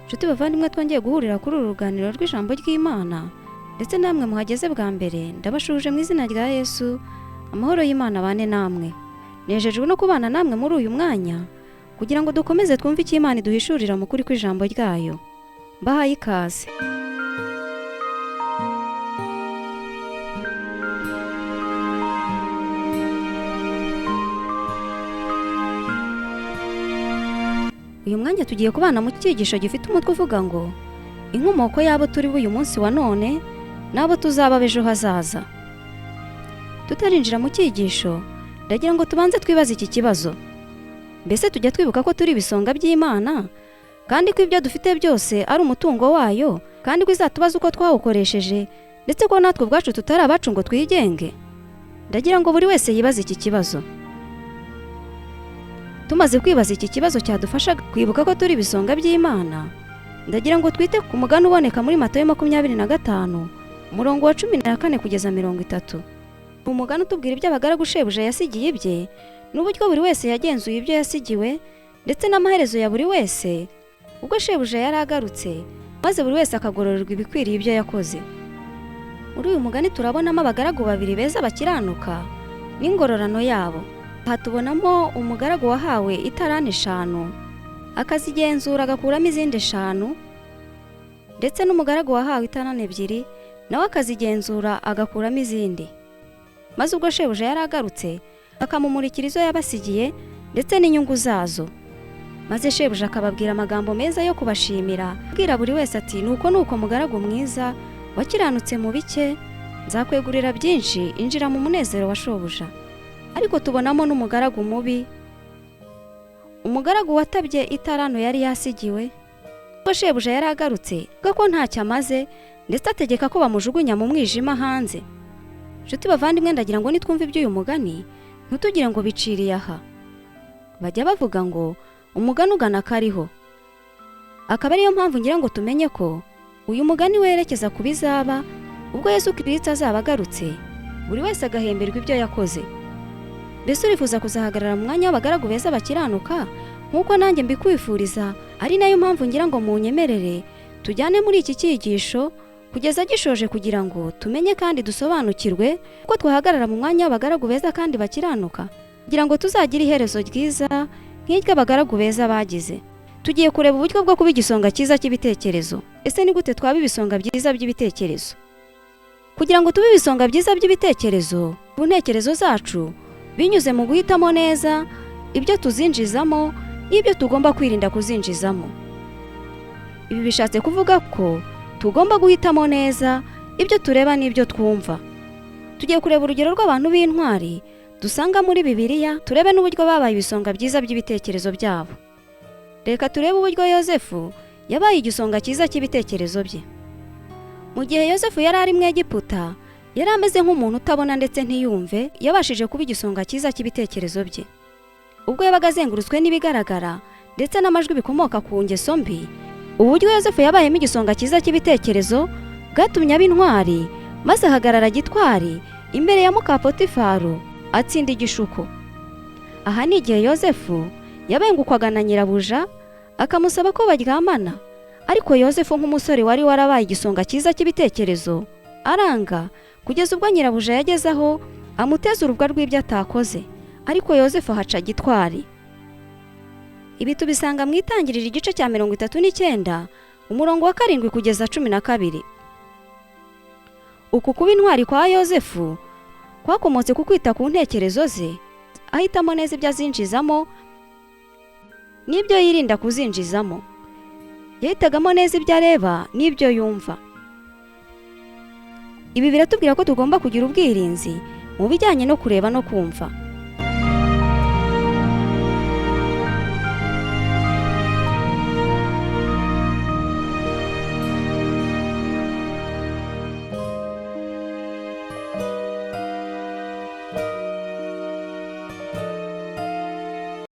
Nshuti bavandimwe, twongeye guhurira kuri uru ruganiriro rw'ijambo ry'Imana, ndetse namwe muhageze bwa mbere ndabashuje mu izina rya Yesu. Amahoro y'Imana abane namwe. Nejejwe no kubana namwe muri uyu mwanya kugira ngo dukomeze twumve icyo Imana iduhishurira mu kuri kw'ijambo ryayo. Mbahaye ikaze. Uyu mwanya tugiye kubana mu cyigisho gifite umutwe uvuga ngo inkomoko y'abo turi uyu munsi wa none n'abo tuzaba ejo hazaza. Tutarinjira mu cyigisho, ndagira ngo tubanze twibaze iki kibazo: mbese tujya twibuka ko turi ibisonga by'Imana, kandi ko ibyo dufite byose ari umutungo wayo, kandi ko izatubaza uko twawukoresheje, ndetse ko natwe ubwacu tutari abacu ngo twigenge? Ndagira ngo buri wese yibaze iki kibazo. Tumaze kwibaza iki kibazo cyadufasha kwibuka ko turi ibisonga by'Imana, ndagira ngo twite ku mugani uboneka muri Matayo 25 umurongo wa 14 kugeza 30. Umugani utubwira ibyo abagaragu shebuja yasigiye ibye, n'uburyo buri wese yagenzuye ibyo yasigiwe, ndetse n'amaherezo ya buri wese ubwo shebuja yari agarutse, maze buri wese akagororerwa ibikwiriye ibyo yakoze. Muri uyu mugani turabonamo abagaragu babiri beza bakiranuka n'ingororano yabo. Aha tubonamo umugaragu wahawe itarani 5 akazigenzura agakuramo izindi 5, ndetse n'umugaragu wahawe itarani 2 nawe akazigenzura agakuramo izindi. Maze ubwo shebuja yari agarutse akamumurikira izo yabasigiye ndetse n'inyungu zazo. Maze shebuja akababwira amagambo meza yo kubashimira, abwira buri wese ati: nuko mugaragu mwiza wakiranutse mu bike, nzakwegurira byinshi, injira mu munezero wa shobuja. Ariko tubonamo n'umugaragu mubi, umugaragu watabye itarano yari yasigiwe. Ubwo shebuja yari agarutse ko ntacyo amaze, ndetse ategeka ko bamujugunya mu mwijima hanze. Nshuti bavandimwe, ndagira ngo nitwumve iby'uyu mugani ntutugire ngo biciriye aha. Bajya bavuga ngo umugani ugana kariho. Akaba ariyo mpamvu ngira ngo tumenye ko uyu mugani werekeza ku bizaba ubwo Yesu Kristo azaba agarutse, buri wese agahemberwa ibyo yakoze. Mbese urifuza kuzahagarara mu mwanya w'abagaragu beza bakiranuka nk'uko nanjye mbikwifuriza? Ari nayo mpamvu ngira ngo munyemerere tujyane muri iki cyigisho kugeza gishoje, kugira ngo tumenye kandi dusobanukirwe ko twahagarara mu mwanya w'abagaragu beza kandi bakiranuka, kugira ngo tuzagire iherezo ryiza nk'iry'abagaragu beza bagize. Tugiye kureba uburyo bwo kuba igisonga cyiza cy'ibitekerezo. Ese ni gute twaba ibisonga byiza by'ibitekerezo? Kugira ngo tube ibisonga byiza by'ibitekerezo ku ntekerezo zacu, binyuze mu guhitamo neza ibyo tuzinjizamo n'ibyo tugomba kwirinda kuzinjizamo. Ibi bishatse kuvuga ko tugomba guhitamo neza ibyo tureba n'ibyo twumva. Tugiye kureba urugero rw'abantu b'intwari dusanga muri Bibiliya, turebe n'uburyo babaye ibisonga byiza by'ibitekerezo byabo. Reka turebe uburyo Yosefu yabaye igisonga cyiza cy'ibitekerezo bye. Mu gihe Yosefu yari ari mu Egiputa, yari ameze nk'umuntu utabona ndetse ntiyumve, yabashije kuba igisonga cyiza cy'ibitekerezo bye. Ubwo yabaga azengurutswe n'ibigaragara ndetse n'amajwi bikomoka ku ngeso mbi, uburyo Yosefu yabayemo igisonga cyiza cy'ibitekerezo bwatumye aba intwari, maze ahagarara gitwari imbere ya muka Potifaro atsinda igishuko. Aha ni igihe Yosefu yabengukwaga na nyirabuja akamusaba ko baryamana, ariko Yosefu nk'umusore wari warabaye igisonga cyiza cy'ibitekerezo aranga, kugeza ubwo nyirabuja yageze aho amuteza urubwa rw'ibyo atakoze, ariko Yosefu ahaca gitwari. Ibi tubisanga mu Itangiriro igice cya 39 umurongo wa 7 kugeza 12. Uku kuba intwari kwa Yosefu kwakomotse ku kwita ku ntekerezo ze, ahitamo neza ibyo azinjizamo n'ibyo yirinda kuzinjizamo. Yahitagamo neza ibyo areba n'ibyo yumva. Ibi biratubwira ko tugomba kugira ubwirinzi mu bijyanye no kureba no kumva.